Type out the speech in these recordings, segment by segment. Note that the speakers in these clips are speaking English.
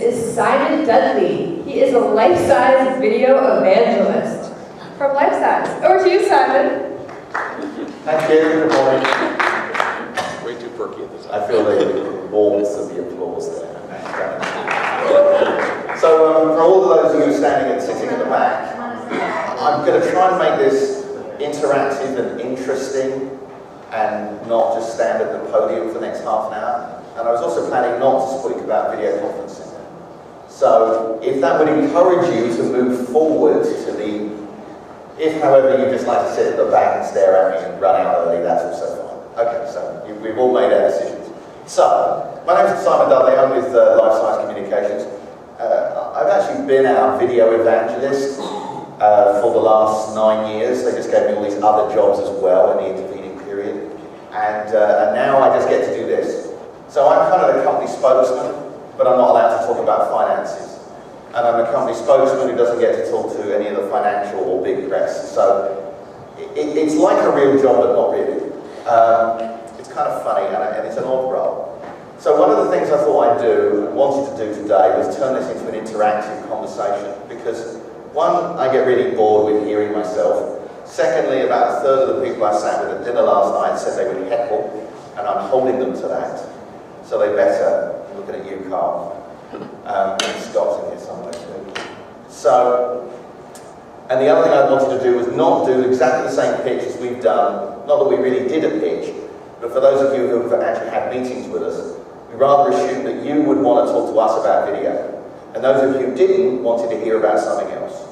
is Simon Dudley. He is a life-size video evangelist from Life-Size. Over to you, Simon. Thank you. Good morning. Way too perky at this. I feel the warmth of the applause there. So for all of those of you standing and sitting at the back, I'm going to try and make this interactive and interesting and not just stand at the podium for the next half an hour. And I was also planning not to speak about video conferencing. So if that would encourage you to move forward to the, if however you just like to sit at the back and stare at me and run out early, that's also fine. Okay, so we've all made our decisions. So, my name is Simon Dudley, I'm with Life Science Communications. I've actually been our video evangelist for the last 9 years. They just gave me all these other jobs as well in the intervening period. And now I just get to do this. So I'm kind of the company spokesman, but I'm not allowed to talk about finances. And I'm a company spokesman who doesn't get to talk to any of the financial or big press. So it's like a real job, but not really. It's kind of funny, and it's an odd role. So one of the things I thought I'd do, and wanted to do today, was turn this into an interactive conversation. Because one, I get really bored with hearing myself. Secondly, about a third of the people I sat with at dinner last night said they would heckle, and I'm holding them to that. So they better, looking at you, Carl, and Scott's in here somewhere too. So, and the other thing I wanted to do was not do exactly the same pitch as we've done, not that we really did a pitch, but for those of you who have actually had meetings with us, we rather assume that you would want to talk to us about video. And those of you who didn't wanted to hear about something else.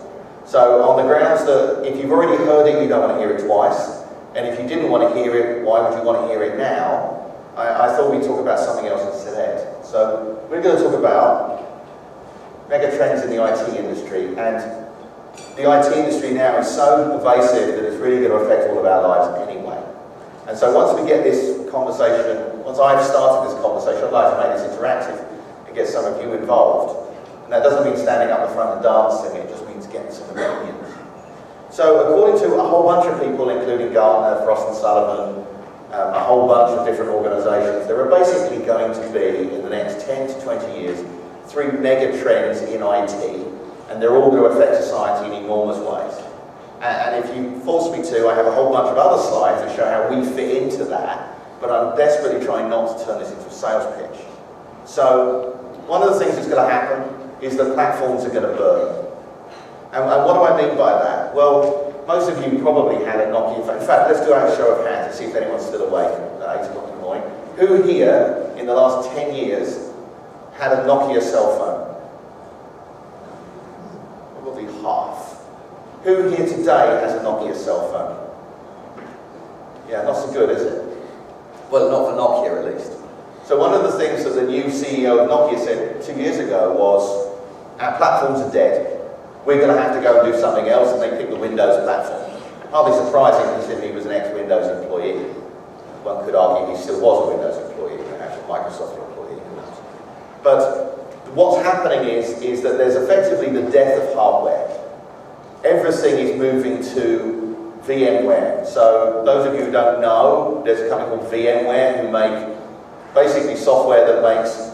So on the grounds that if you've already heard it, you don't want to hear it twice. And if you didn't want to hear it, why would you want to hear it now? I thought we'd talk about something else instead. So we're going to talk about megatrends in the IT industry. And the IT industry now is so pervasive that it's really going to affect all of our lives anyway. And so once we get this conversation, once I've started this conversation, I'd like to make this interactive and get some of you involved. And that doesn't mean standing up in front and dancing, it just means getting some opinions. So according to a whole bunch of people, including Gartner, Frost and Sullivan, a whole bunch of different organizations, there are basically going to be, in the next 10 to 20 years, 3 mega trends in IT, and they're all going to affect society in enormous ways. And if you force me to, I have a whole bunch of other slides that show how we fit into that, but I'm desperately trying not to turn this into a sales pitch. So, one of the things that's going to happen is that platforms are going to burn. And what do I mean by that? Well, most of you probably had a Nokia. In fact, let's do a show of hands to see if anyone's still awake at 8 o'clock in the morning. Who here, in the last 10 years, had a Nokia cell phone? Probably half. Who here today has a Nokia cell phone? Yeah, not so good, is it? Well, not for Nokia at least. So one of the things that the new CEO of Nokia said 2 years ago was, our platforms are dead. We're going to have to go and do something else, and they picked the Windows platform. Hardly surprising considering he was an ex-Windows employee. One could argue he still was a Windows employee, an actual Microsoft employee. But what's happening is that there's effectively the death of hardware. Everything is moving to VMware. So those of you who don't know, there's a company called VMware who make basically software that makes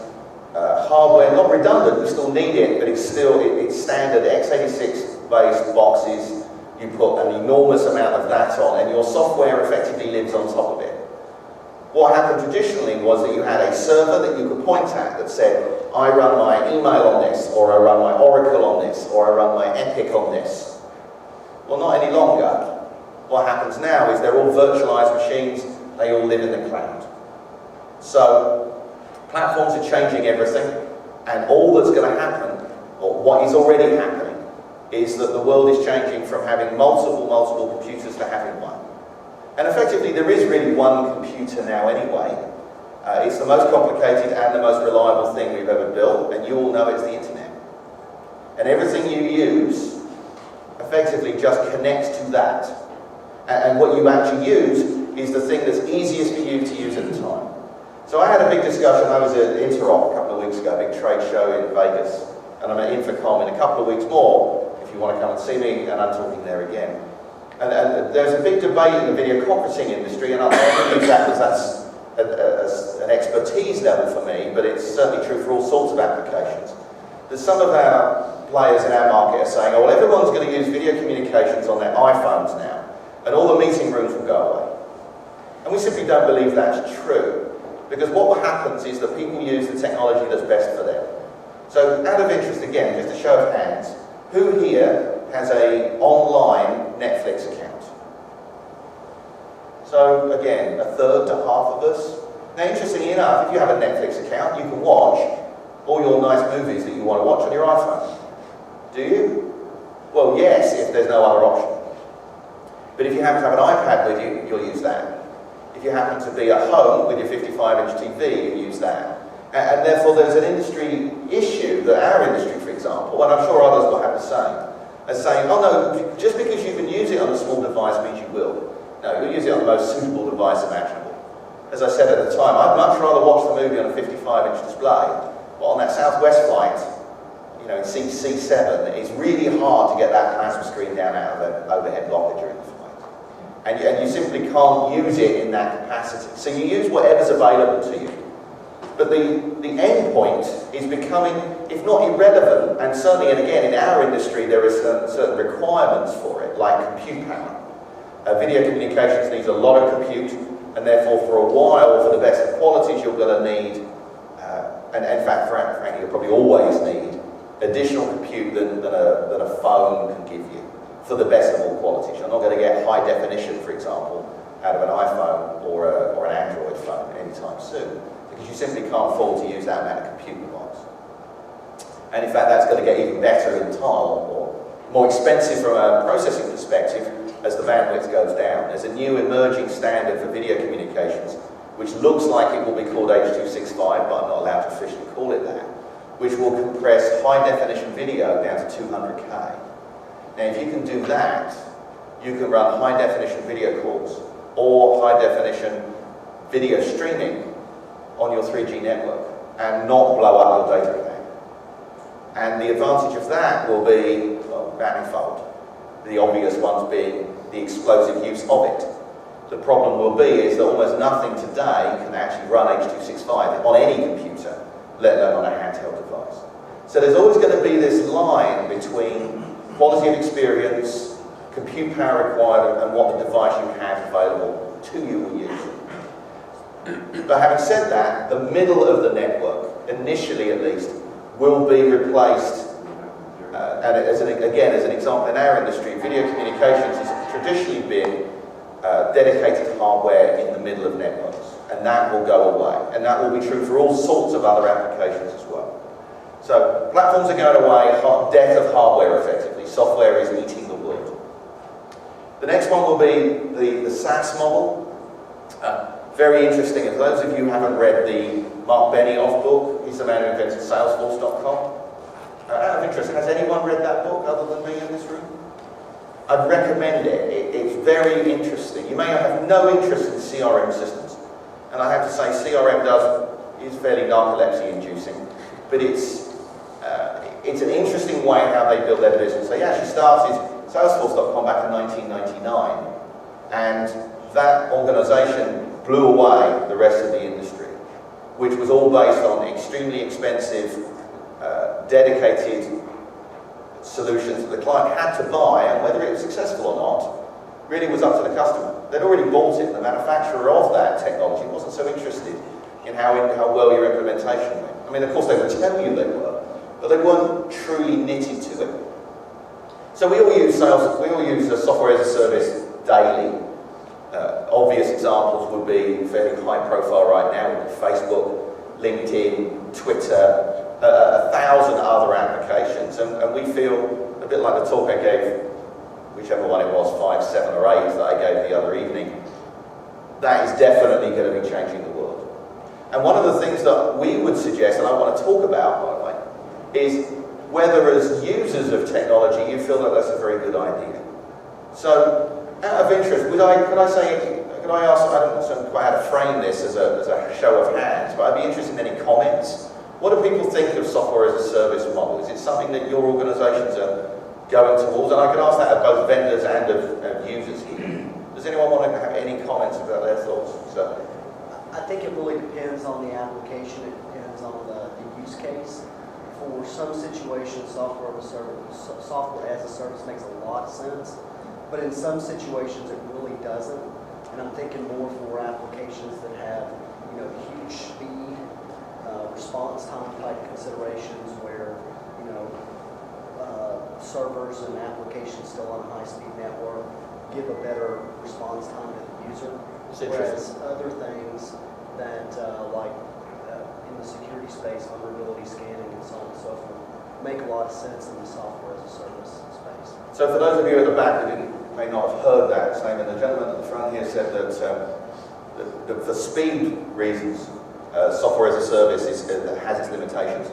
hardware, not redundant, you still need it, but it's standard x86 based boxes. You put an enormous amount of that on, and your software effectively lives on top of it. What happened traditionally was that you had a server that you could point at that said, I run my email on this, or I run my Oracle on this, or I run my Epic on this. Well, not any longer. What happens now is they're all virtualized machines, they all live in the cloud. So, platforms are changing everything, and all that's going to happen, or what is already happening, is that the world is changing from having multiple computers to having one. And effectively, there is really one computer now anyway. It's the most complicated and the most reliable thing we've ever built, and you all know it's the internet. And everything you use effectively just connects to that. And what you actually use is the thing that's easiest for you to use at the time. So I had a big discussion. I was at Interop a couple of weeks ago, a big trade show in Vegas, and I'm at Infocom in a couple of weeks more, if you want to come and see me, and I'm talking there again. And there's a big debate in the video conferencing industry, and I don't use that because that's an expertise level for me, but it's certainly true for all sorts of applications. that some of our players in our market are saying, oh, well, everyone's going to use video communications on their iPhones now, and all the meeting rooms will go away. And we simply don't believe that's true, because what happens is that people use the technology that's best for them. So, out of interest, again, just a show of hands, who here has an online Netflix account? So, again, a third to half of us. Now, interestingly enough, if you have a Netflix account, you can watch all your nice movies that you want to watch on your iPhone. Do you? Well, yes, if there's no other option. But if you happen to have an iPad with you, you'll use that. If you happen to be at home with your 55-inch TV, you'll use that. And therefore, there's an industry issue that our industry, for example, and I'm sure others will have the same, as saying, oh no, just because you can use it on a small device means you will. No, you'll use it on the most suitable device imaginable. As I said at the time, I'd much rather watch the movie on a 55-inch display, but on that Southwest flight, you know, in C7, it's really hard to get that plasma screen down out of the overhead locker during the flight. And you simply can't use it in that capacity. So you use whatever's available to you. But the end point is becoming, if not irrelevant, and certainly, and again, in our industry, there are certain requirements for it, like compute power. Video communications needs a lot of compute, and therefore, for a while, for the best of qualities, you're going to need, and in fact, frankly, you'll probably always need additional compute than a phone can give you for the best of all qualities. You're not going to get high definition, for example, out of an iPhone or an Android phone anytime soon, because you simply can't afford to use that amount of compute device. And in fact, that's going to get even better in time, or more expensive from a processing perspective as the bandwidth goes down. There's a new emerging standard for video communications, which looks like it will be called H.265, but I'm not allowed to officially call it that, which will compress high-definition video down to 200K. Now, if you can do that, you can run high-definition video calls or high-definition video streaming on your 3G network and not blow up your data plan. And the advantage of that will be, well, manifold. The obvious ones being the explosive use of it. The problem will be is that almost nothing today can actually run H.265 on any computer, let alone on a handheld device. So there's always going to be this line between quality of experience, compute power required, and what the device you have available to you will use. But having said that, the middle of the network, initially at least, will be replaced. And as an example, in our industry, video communications has traditionally been dedicated hardware in the middle of networks, and that will go away. And that will be true for all sorts of other applications as well. So platforms are going away, death of hardware effectively. Software is eating the world. The next one will be the SaaS model. Very interesting. If those of you who haven't read the Mark Benioff book, he's the man who invented Salesforce.com. Out of interest, has anyone read that book other than me in this room? I'd recommend it. It's very interesting. You may have no interest in CRM systems. And I have to say, CRM is fairly narcolepsy-inducing. But it's an interesting way how they build their business. They actually started Salesforce.com back in 1999. And that organization blew away the rest of the industry, which was all based on extremely expensive dedicated solutions that the client had to buy, and whether it was successful or not really was up to the customer. They'd already bought it, and the manufacturer of that technology wasn't so interested in how well your implementation went. I mean, of course, they would tell you they were, but they weren't truly knitted to it. So we all use software as a service daily. Obvious examples would be fairly high profile right now, would be Facebook, LinkedIn, Twitter, 1,000 other applications, and we feel a bit like the talk I gave, whichever one it was, 5, 7 or 8 that I gave the other evening. That is definitely going to be changing the world. And one of the things that we would suggest, and I want to talk about, by the way, is whether as users of technology you feel that that's a very good idea. So, out of interest, could I ask, I don't know quite how to frame this as a show of hands, but I'd be interested in any comments. What do people think of software as a service model? Is it something that your organisations are going towards? And I can ask that of both vendors and of users here. Does anyone want to have any comments about their thoughts? So, I think it really depends on the application. It depends on the use case. for some situations, software as a service makes a lot of sense, but in some situations it really doesn't. And I'm thinking more for applications that have, huge speed, response time type considerations where, servers and applications still on a high-speed network give a better response time to the user. Whereas other things that, in the security space, vulnerability scanning and so on and so forth, make a lot of sense in the software as a service space. So for those of you at the back who may not have heard that statement, the gentleman at the front here said that for speed reasons, software as a service has its limitations.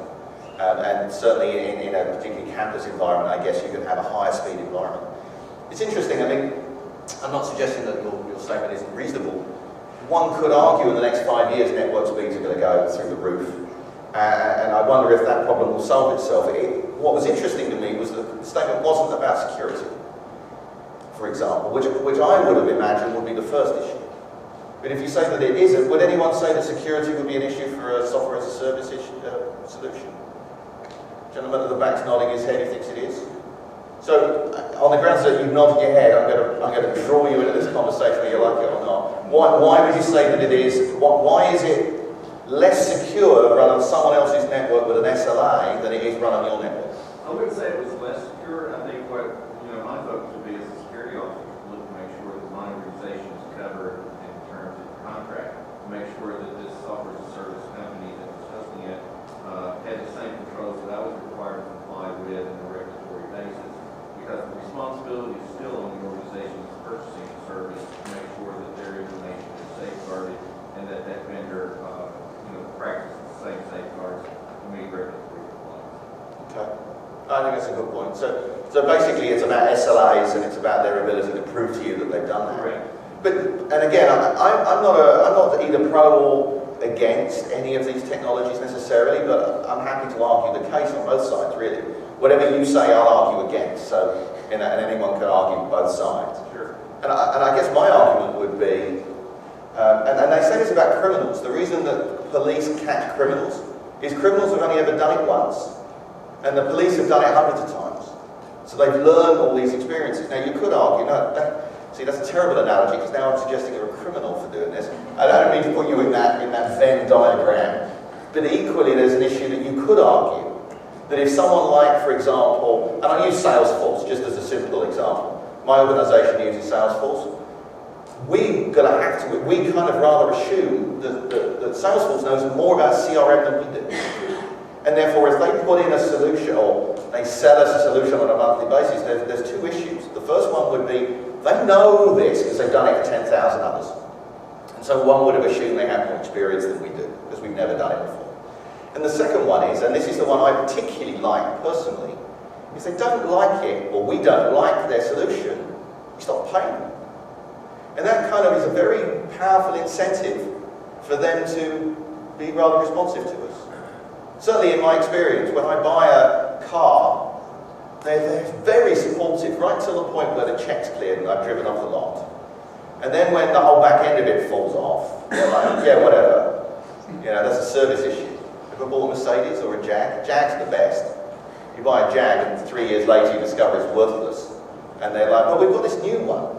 And certainly in a particularly campus environment, I guess you can have a higher speed environment. It's interesting, I'm not suggesting that your statement isn't reasonable. One could argue in the next 5 years network speeds are going to go through the roof. And I wonder if that problem will solve itself. What was interesting to me was that the statement wasn't about security, for example, which I would have imagined would be the first issue. But if you say that it isn't, would anyone say that security would be an issue for a software as a service solution? Gentleman at the back's nodding his head, he thinks it is. So, on the grounds that you've nodded your head, I'm going to draw you into this conversation whether you like it or not. Why would you say that it is? Why is it less secure run on someone else's network with an SLA than it is run on your network? I wouldn't say it was less secure. I think what my focus would be as a security officer to look to make sure that monitorization is covered in terms of the contract, to make sure that this software as a service company that was hosting it had the same controls that I was required to comply with on a regulatory basis. Because the responsibility is still on the organization that's purchasing the service to make sure that their information is safeguarded and that vendor practices the same safeguards to meet regulatory compliance. Okay. I think that's a good point. So basically it's about SLAs and it's about their ability to prove to you that they've done that. Correct. And again, I'm not either pro or against any of these technologies necessarily, but I'm happy to argue the case on both sides, really. Whatever you say, I'll argue against. So, and anyone can argue both sides. Sure. And I guess my argument would be, and they say this about criminals. The reason that police catch criminals is criminals have only ever done it once, and the police have done it hundreds of times. So they've learned all these experiences. Now you could argue, see, that's a terrible analogy because now I'm suggesting you're a criminal for doing this. I don't mean to put you in that Venn diagram, but equally there's an issue that you could argue that if someone like, for example, and I use Salesforce just as a simple example. My organisation uses Salesforce. We kind of rather assume that Salesforce knows more about CRM than we do. And therefore, if they put in a solution or they sell us a solution on a monthly basis, there's two issues. The first one would be they know this because they've done it for 10,000 others. And so one would have assumed they have more experience than we do because we've never done it before. And the second one is, and this is the one I particularly like personally, is they don't like it, or we don't like their solution, we stop paying them. And that kind of is a very powerful incentive for them to be rather responsive to us. Certainly in my experience, when I buy a car, they're very supportive right till the point where the check's cleared and I've driven off the lot. And then when the whole back end of it falls off, they're like, yeah, whatever. That's a service issue. Have you bought a Mercedes or a Jag? Jag's the best. You buy a Jag and 3 years later you discover it's worthless. And they're like, well, we've got this new one.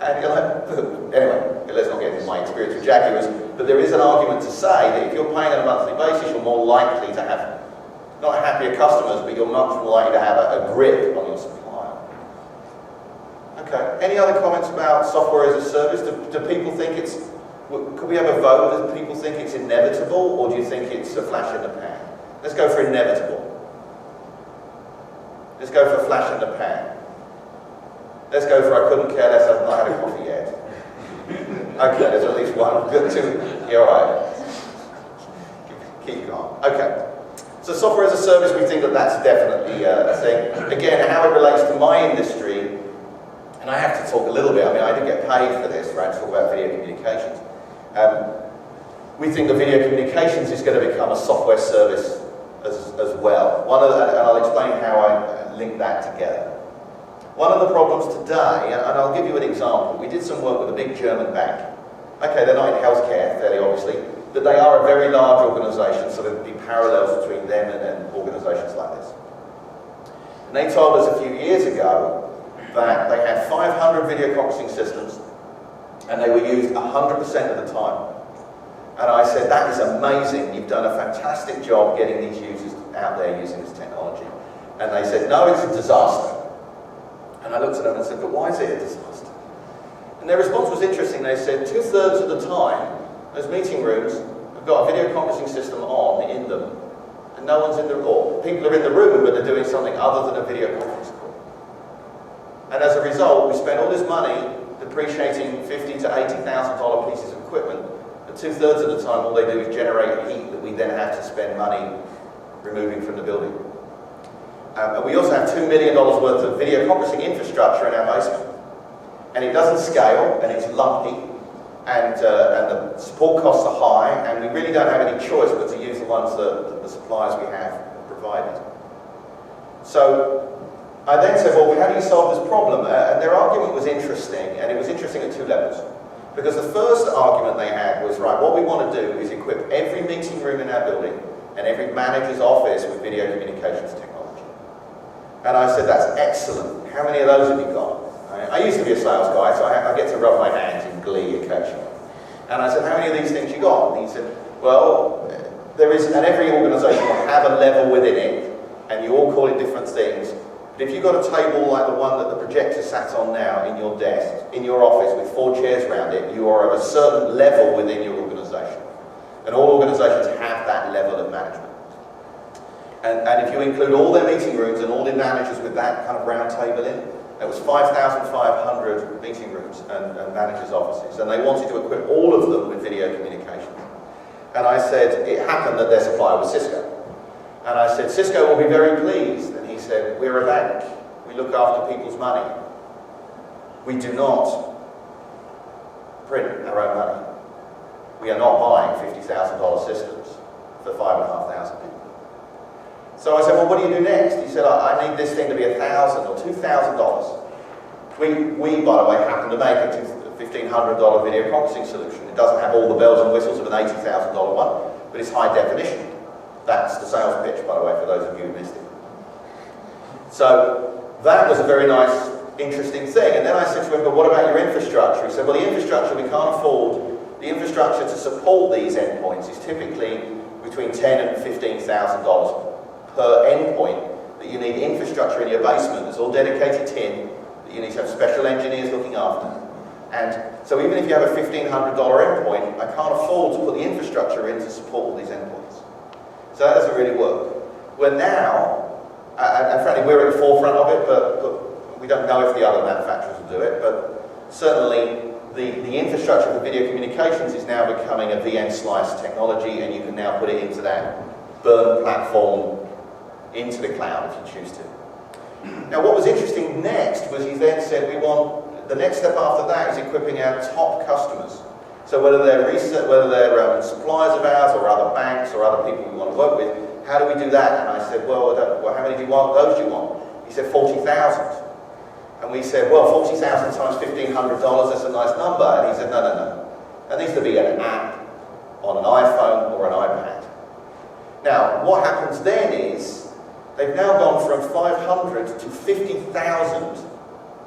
And you're like, anyway, let's not get into my experience with Jaguars, but there is an argument to say that if you're paying on a monthly basis, you're more likely to have, not happier customers, but you're much more likely to have a grip on your supplier. Okay, any other comments about software as a service? Do people think it's, could we have a vote? Do people think it's inevitable, or do you think it's a flash in the pan? Let's go for inevitable. Let's go for flash in the pan. Let's go for I couldn't care less, I've not had a coffee yet. Okay, there's at least one. Good, two. You're all right. Keep going. Okay. So software as a service, we think that that's definitely a thing. Again, how it relates to my industry, and I have to talk a little bit, I didn't get paid for this, right, to talk about video communications. We think that video communications is going to become a software service as well. And I'll explain how I link that together. One of the problems today, and I'll give you an example, we did some work with a big German bank. Okay, they're not in healthcare, fairly obviously, that they are a very large organisation, so there would be parallels between them and organisations like this. And they told us a few years ago that they had 500 video conferencing systems and they were used 100% of the time. And I said, that is amazing, you've done a fantastic job getting these users out there using this technology. And they said, no, it's a disaster. And I looked at them and said, but why is it a disaster? And their response was interesting. They said 2/3 of the time, those meeting rooms have got a video conferencing system on in them, and no one's in the, or people are in the room, but they're doing something other than a video conference call. And as a result, we spend all this money depreciating $50,000 to $80,000 pieces of equipment, but 2/3 of the time, all they do is generate heat that we then have to spend money removing from the building. And we also have $2 million worth of video conferencing infrastructure in our basement. And it doesn't scale, and it's lumpy, and the support costs are high, and we really don't have any choice but to use the ones that the suppliers we have provided. So I then said, well, how do you solve this problem? And their argument was interesting, and it was interesting at two levels. Because the first argument they had was, right, what we want to do is equip every meeting room in our building and every manager's office with video communications technology. And I said, that's excellent. How many of those have you got? I used to be a sales guy, so I get to rub my hands in glee occasionally. And I said, how many of these things you got? And he said, well, there is, and every organisation will have a level within it, and you all call it different things. But if you've got a table like the one that the projector sat on now in your desk, in your office with 4 chairs around it, you are of a certain level within your organisation. And all organisations have that level of management. And if you include all their meeting rooms and all the managers with that kind of round table in, there was 5,500 meeting rooms and managers' offices, and they wanted to equip all of them with video communications. And I said, it happened that their supplier was Cisco. And I said, Cisco will be very pleased. And he said, we're a bank. We look after people's money. We do not print our own money. We are not buying $50,000 systems for 5,500 people. So I said, well, what do you do next? He said, I need this thing to be $1,000 or $2,000. We, by the way, happen to make a $1,500 video conferencing solution. It doesn't have all the bells and whistles of an $80,000 one, but it's high definition. That's the sales pitch, by the way, for those of you who missed it. So that was a very nice, interesting thing. And then I said to him, but what about your infrastructure? He said, well, the infrastructure, we can't afford. The infrastructure to support these endpoints is typically between $10,000 and $15,000 per endpoint, that you need infrastructure in your basement that's all dedicated tin, that you need to have special engineers looking after. And so even if you have a $1,500 endpoint, I can't afford to put the infrastructure in to support all these endpoints. So that doesn't really work. We're now, and frankly we're at the forefront of it, but we don't know if the other manufacturers will do it, but certainly the infrastructure for video communications is now becoming a VM slice technology, and you can now put it into that burn platform into the cloud if you choose to. Now what was interesting next was he then said the next step after that is equipping our top customers. So whether they're suppliers of ours or other banks or other people we want to work with, how do we do that? And I said, well, how many do you want? Those do you want? He said 40,000. And we said, well, 40,000 times $1,500, that's a nice number. And he said, no. That needs to be an app on an iPhone or an iPad. Now, what happens then is, they've now gone from 500 to 50,000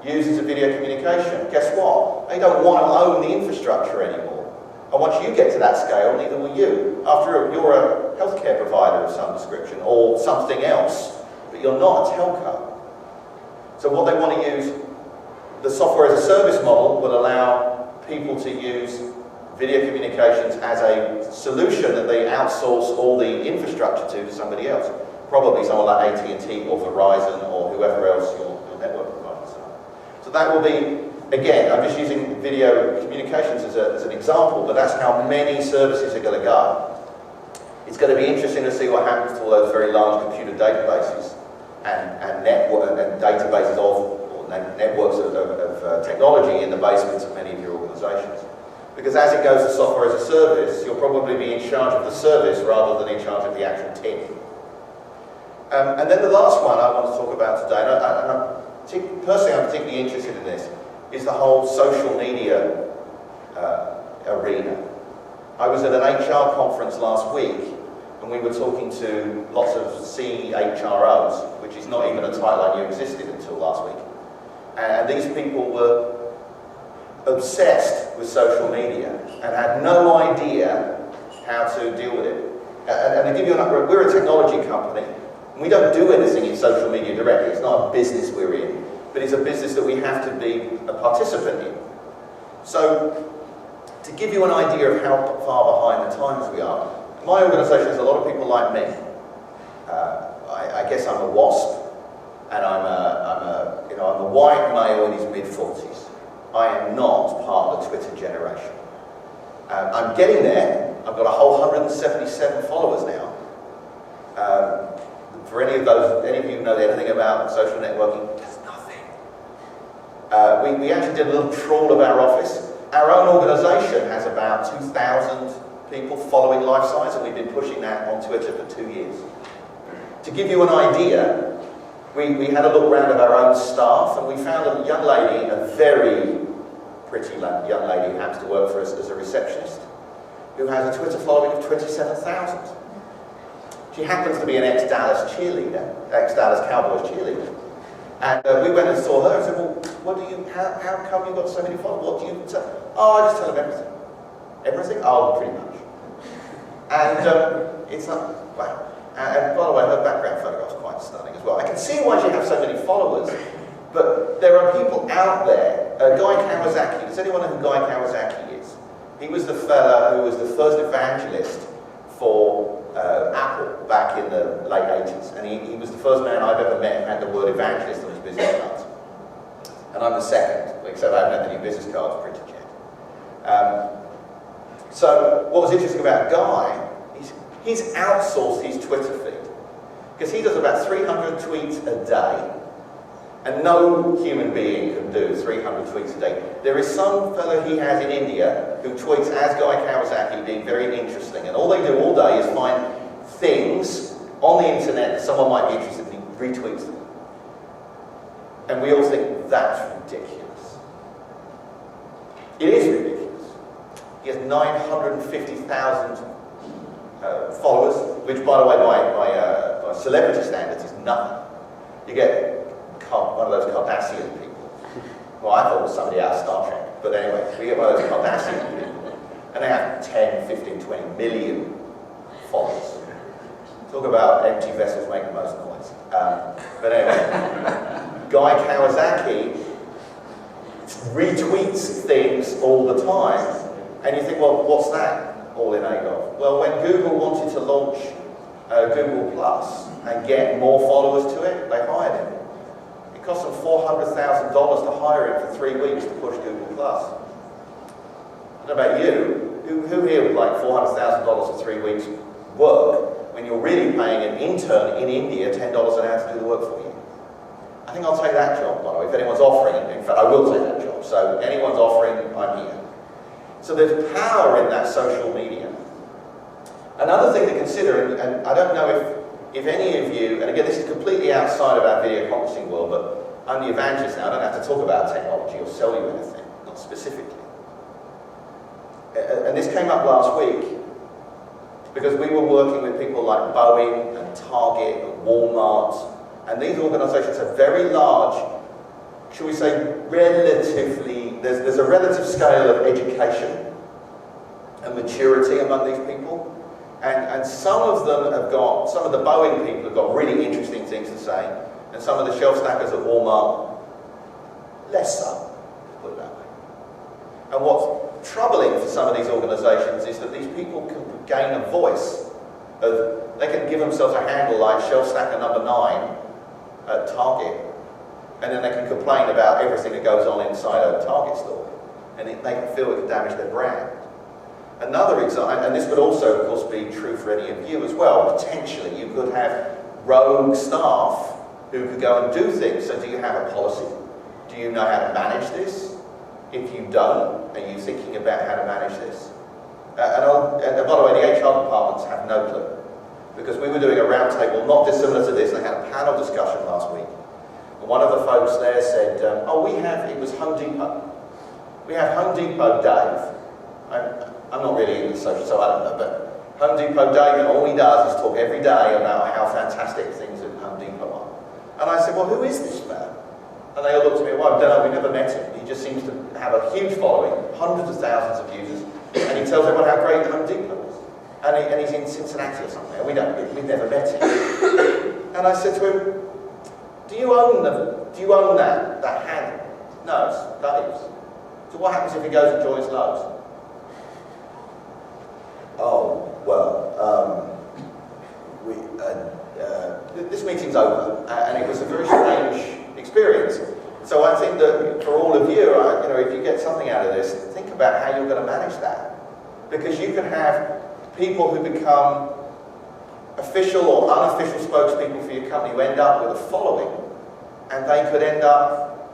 users of video communication. Guess what? They don't want to own the infrastructure anymore. And once you get to that scale, neither will you. After all, you're a healthcare provider of some description or something else, but you're not a telco. So what they want to use, the software as a service model will allow people to use video communications as a solution that they outsource all the infrastructure to somebody else. Probably someone like AT&T or Verizon or whoever else your network providers are. So that will be, again, I'm just using video communications as an example, but that's how many services are going to go. It's going to be interesting to see what happens to all those very large computer databases and databases or networks of technology in the basements of many of your organizations. Because as it goes to software as a service, you'll probably be in charge of the service rather than in charge of the actual tin. And then the last one I want to talk about today, personally I'm particularly interested in this, is the whole social media arena. I was at an HR conference last week, and we were talking to lots of CHROs, which is not even a title I knew existed until last week. And these people were obsessed with social media and had no idea how to deal with it. And to give you an update, we're a technology company, and we don't do anything in social media directly. It's not a business we're in, but it's a business that we have to be a participant in. So, to give you an idea of how far behind the times we are, my organisation has a lot of people like me. I guess I'm a WASP, and I'm a white male in his mid-40s. I am not part of the Twitter generation. I'm getting there. I've got a whole 177 followers now. For any of you who know anything about social networking, there's nothing. We actually did a little trawl of our office. Our own organisation has about 2,000 people following Life Science, and we've been pushing that on Twitter for 2 years. To give you an idea, we had a look around at our own staff, and we found a young lady, a very pretty young lady who happens to work for us as a receptionist, who has a Twitter following of 27,000. She happens to be an ex-Dallas Cowboys cheerleader. And we went and saw her and said, well, how come you've got so many followers? What do you tell? Oh, I just tell them everything. Everything? Oh, pretty much. And it's like, wow. And by the way, her background photograph's quite stunning as well. I can see why she has so many followers, but there are people out there. Guy Kawasaki, does anyone know who Guy Kawasaki is? He was the fella who was the first evangelist for Apple back in the late 80s. And he was the first man I've ever met who had the word evangelist on his business cards. And I'm the second, except I haven't had the new business cards printed yet. So what was interesting about Guy, he's outsourced his Twitter feed. Because he does about 300 tweets a day. And no human being can do 300 tweets a day. There is some fellow he has in India who tweets as Guy Kawasaki, being very interesting. And all they do all day is find things on the internet that someone might be interested in, he retweets them. And we all think that's ridiculous. It is ridiculous. He has 950,000 followers, which, by the way, by celebrity standards is nothing. You get one of those Kardashian people. Well, I thought it was somebody out of Star Trek. But anyway, we get one of those Kardashian people. And they have 10, 15, 20 million followers. Talk about empty vessels making the most noise. But anyway, Guy Kawasaki retweets things all the time. And you think, well, what's that all in aid of? Well, when Google wanted to launch Google Plus and get more followers to it, they hired him. It cost them $400,000 to hire him for 3 weeks to push Google Plus. I don't know about you. Who here would like $400,000 for 3 weeks work when you're really paying an intern in India $10 an hour to do the work for you? I think I'll take that job, by the way, if anyone's offering it. In fact, I will take that job. So anyone's offering, I'm here. So there's power in that social media. Another thing to consider, and I don't know if any of you, and again, this is completely outside of our video conferencing world, but I'm the evangelist now. I don't have to talk about technology or sell you anything, not specifically. And this came up last week because we were working with people like Boeing and Target and Walmart, and these organizations have very large, shall we say, relatively, there's a relative scale of education and maturity among these people. And some of them have got, some of the Boeing people have got really interesting things to say, and some of the shelf stackers at Walmart, less so, to put it that way. And what's troubling for some of these organizations is that these people can gain a voice. They can give themselves a handle like shelf stacker number 9 at Target, and then they can complain about everything that goes on inside a Target store, and they can feel it can damage their brand. Another example, and this would also, of course, be true for any of you as well, potentially, you could have rogue staff who could go and do things. So do you have a policy? Do you know how to manage this? If you don't, are you thinking about how to manage this? And by the way, the HR departments have no clue. Because we were doing a roundtable, not dissimilar to this, and they had a panel discussion last week. And one of the folks there said, it was Home Depot. We have Home Depot Dave. I'm not really into social, so I don't know, but Home Depot Dave, all he does is talk every day about how fantastic things at Home Depot are. And I said, well, who is this man? And they all looked at me, well, I don't know, we never met him. He just seems to have a huge following, hundreds of thousands of users, and he tells everyone how great Home Depot is. And he's in Cincinnati or something, and we've never met him. And I said to him, do you own that handle? No, it's Dave's. So what happens if he goes and joins Lowe's? Oh, well, this meeting's over, and it was a very strange experience. So I think that for all of you, if you get something out of this, think about how you're going to manage that. Because you can have people who become official or unofficial spokespeople for your company who end up with a following, and they could end up,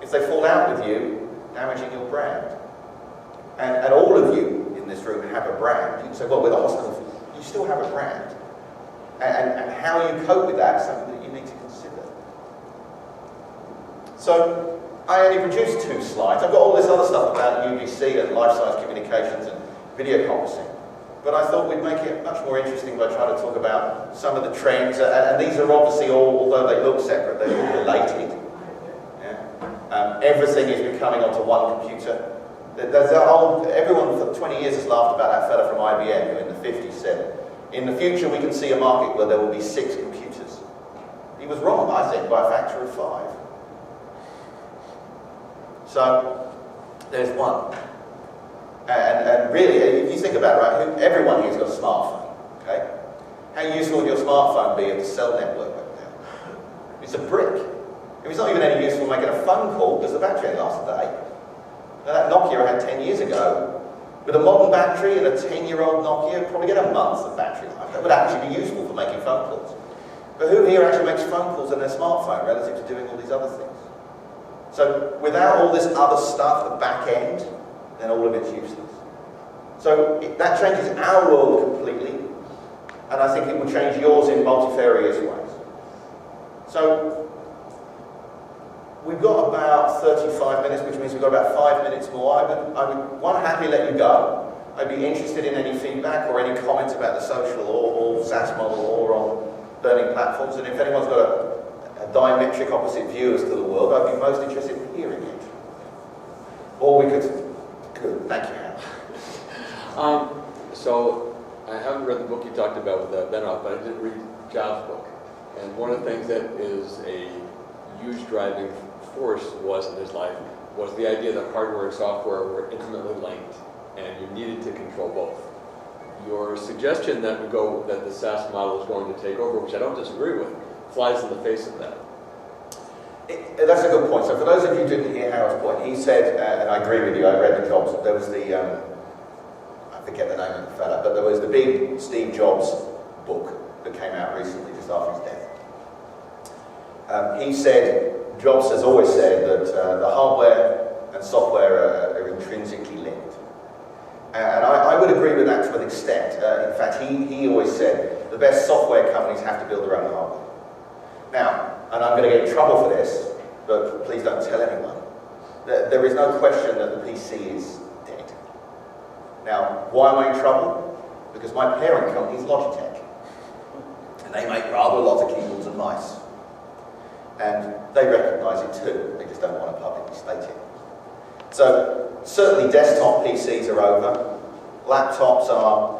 if they fall out with you, damaging your brand. And all of you in this room have a brand. You can say, well, with a hospital, you still have a brand. And how you cope with that is something that you need to consider. So, I only produced 2 slides. I've got all this other stuff about UVC and life science communications and video conferencing. But I thought we'd make it much more interesting by trying to talk about some of the trends. And these are obviously all, although they look separate, they're all related. Yeah? Everything is becoming onto one computer. Everyone for 20 years has laughed about that fella from IBM who in the 50s said, in the future we can see a market where there will be 6 computers. He was wrong, I think, by a factor of 5. So, there's one. And really, if you think about it, right, everyone here's got a smartphone, okay? How useful would your smartphone be if the cell network went down? It's a brick. It's not even any useful making a phone call because the battery only lasts a day. Now, that Nokia I had 10 years ago, with a modern battery and a 10-year-old Nokia, you'd probably get a month of battery life. That would actually be useful for making phone calls. But who here actually makes phone calls on their smartphone relative to doing all these other things? So without all this other stuff, the back end, then all of it's useless. So that changes our world completely, and I think it will change yours in multifarious ways. So we've got about 35 minutes, which means we've got about 5 minutes more. I would one, happily let you go. I'd be interested in any feedback or any comments about the social or SaaS model or on learning platforms. And if anyone's got a diametric opposite view as to the world, I'd be most interested in hearing it. Or we could, good, thank you. So I haven't read the book you talked about with Benoff, but I did read Jobs' book. And one of the things that is a huge driving force was in his life was the idea that hardware and software were intimately linked and you needed to control both. Your suggestion that the SaaS model is going to take over, which I don't disagree with, flies in the face of that. That's a good point. So for those of you who didn't hear Harold's point, he said, and I agree with you, I read the Jobs, there was the, I forget the name of the fella, but there was the big Steve Jobs book that came out recently just after his death. He said, Jobs has always said that the hardware and software are intrinsically linked. And I would agree with that to an extent. In fact, he always said the best software companies have to build their own hardware. Now, and I'm going to get in trouble for this, but please don't tell anyone, there is no question that the PC is dead. Now, why am I in trouble? Because my parent company is Logitech. And they make rather a lot of keyboards and mice. And they recognise it too, they just don't want to publicly state it. So, certainly desktop PCs are over, laptops are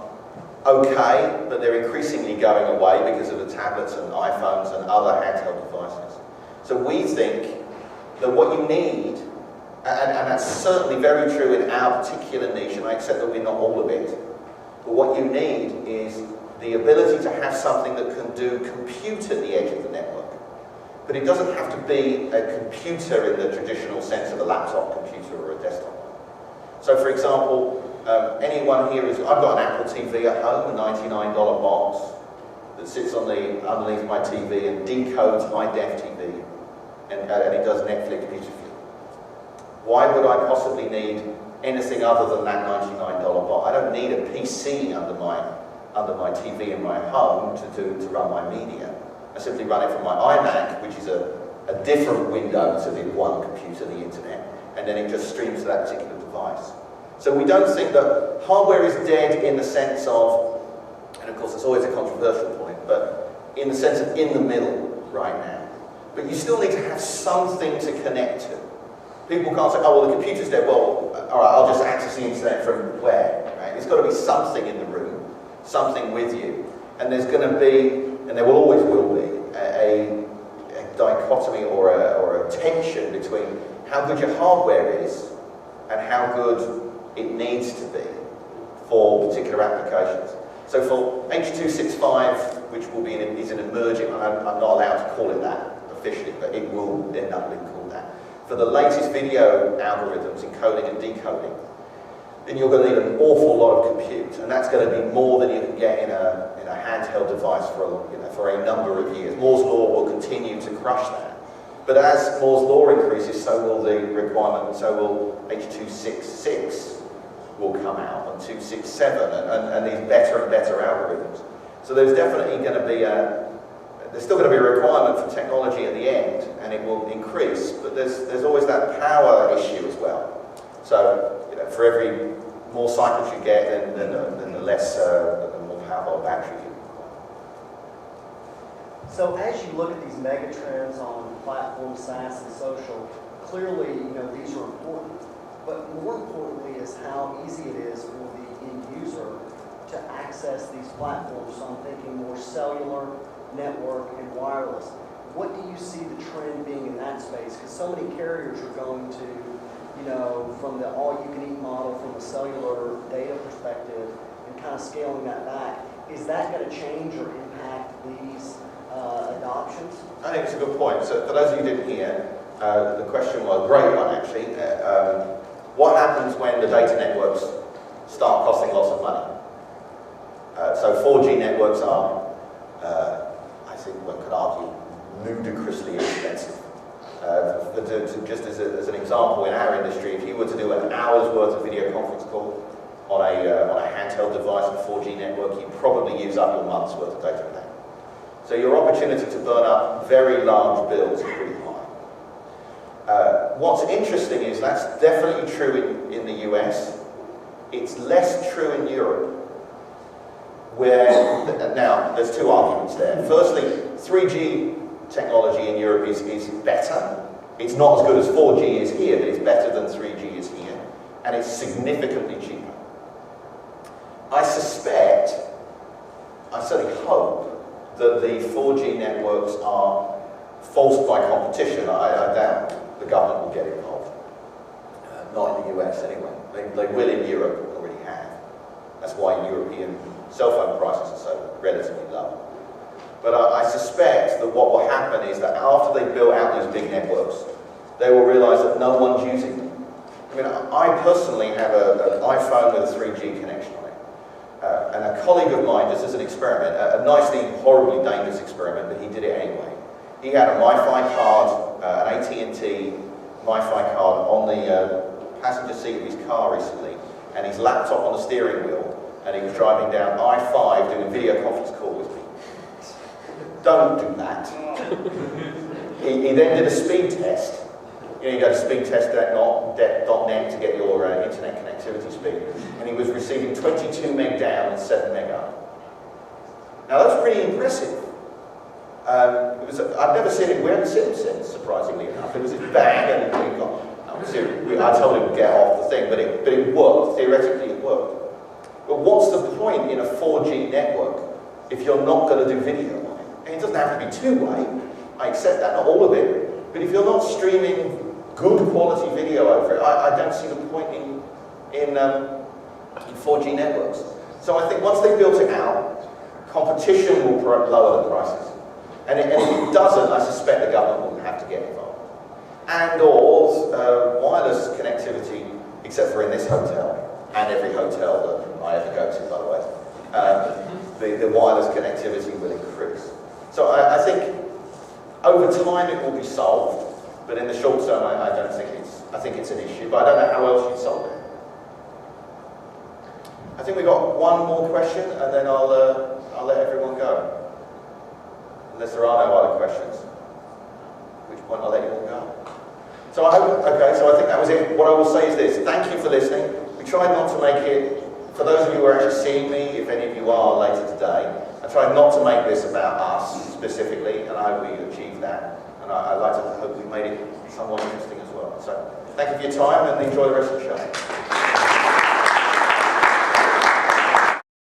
okay, but they're increasingly going away because of the tablets and iPhones and other handheld devices. So we think that what you need, and that's certainly very true in our particular niche, and I accept that we're not all of it, but what you need is the ability to have something that can do compute at the edge of the network. But it doesn't have to be a computer in the traditional sense of a laptop computer or a desktop one. So for example, anyone here I've got an Apple TV at home, a $99 box that sits underneath my TV and decodes high-def TV, and it does Netflix beautifully. Why would I possibly need anything other than that $99 box? I don't need a PC under my TV in my home to run my media. I simply run it from my iMac, which is a different window to the one computer, the internet, and then it just streams to that particular device. So we don't think that hardware is dead in the sense of, and of course it's always a controversial point, but in the sense of in the middle right now. But you still need to have something to connect to. People can't say, oh, well, the computer's dead. Well, all right, I'll just access the internet from where, right? There's got to be something in the room, something with you. And there's going to be, and there will always will be, a dichotomy or a tension between how good your hardware is and how good it needs to be for particular applications. So for H.265, which will be is an emerging, I'm not allowed to call it that officially, but it will end up being called that. For the latest video algorithms, encoding and decoding, then you're going to need an awful lot of compute, and that's going to be more than you can get in a handheld device for a number of years. Moore's law will continue to crush that. But as Moore's law increases, so will the requirement, so will H.266 will come out, and 267, and these better and better algorithms. So there's definitely going to be there's still going to be a requirement for technology at the end, and it will increase, but there's always that power issue as well. So, for every more cycles you get, then the less, the more powerful battery you require. So as you look at these megatrends on platform, SaaS, and social, clearly, these are important. But more importantly is how easy it is for the end user to access these platforms. So I'm thinking more cellular, network, and wireless. What do you see the trend being in that space? Because so many carriers are going to, from the all-you-can-eat model from a cellular data perspective and kind of scaling that back. Is that going to change or impact these adoptions? I think it's a good point. So for those of you who didn't hear, the question was a great one actually. What happens when the data networks start costing lots of money? So 4G networks are, I think one could argue, ludicrously expensive. Just as an example, in our industry, if you were to do an hour's worth of video conference call on a handheld device with 4G network, you'd probably use up your month's worth of data a day. So your opportunity to burn up very large bills is pretty high. What's interesting is that's definitely true in the US. It's less true in Europe, where, now, there's two arguments there. Firstly, 3G technology in Europe is better. It's not as good as 4G is here, but it's better than 3G is here, and it's significantly cheaper. I suspect, I certainly hope, that the 4G networks are forced by competition. I doubt the government will get involved. Not in the US anyway. They will in Europe, already have. That's why European cell phone prices are so relatively low. But I suspect that what will happen is that after they build out those big networks, they will realize that no one's using them. I mean, I personally have an iPhone with a 3G connection on it. And a colleague of mine, just as an experiment, a nicely, horribly dangerous experiment, but he did it anyway. He had a MiFi card, an AT&T MiFi card on the passenger seat of his car recently, and his laptop on the steering wheel, and he was driving down I-5 doing a video conference call with me. Don't do that. He then did a speed test. You go to speedtest.net to get your internet connectivity speed, and he was receiving 22 meg down and 7 meg up. Now that's pretty impressive. I've never seen it, we haven't seen it since, surprisingly enough. It was this bang and I told him to get off the thing, but it worked, theoretically it worked. But what's the point in a 4G network if you're not going to do video on it? And it doesn't have to be two-way, I accept that, not all of it, but if you're not streaming good quality video over it, I don't see the point in 4G networks. So I think once they built it out, competition will lower the prices. And if it doesn't, I suspect the government will have to get involved. And or wireless connectivity, except for in this hotel, and every hotel that I ever go to, by the way, the wireless connectivity will increase. So I think over time it will be solved, but in the short term I don't think I think it's an issue, but I don't know how else you'd solve it. I think we've got one more question, and then I'll let everyone go. Unless there are no other questions, at which point I'll let you all go. So I think that was it. What I will say is this: thank you for listening. We tried not to make it, for those of you who are actually seeing me, if any of you are later today, I tried not to make this about us specifically, and I hope we achieved that. And I'd like to hope we made it somewhat interesting as well. So thank you for your time and enjoy the rest of the show.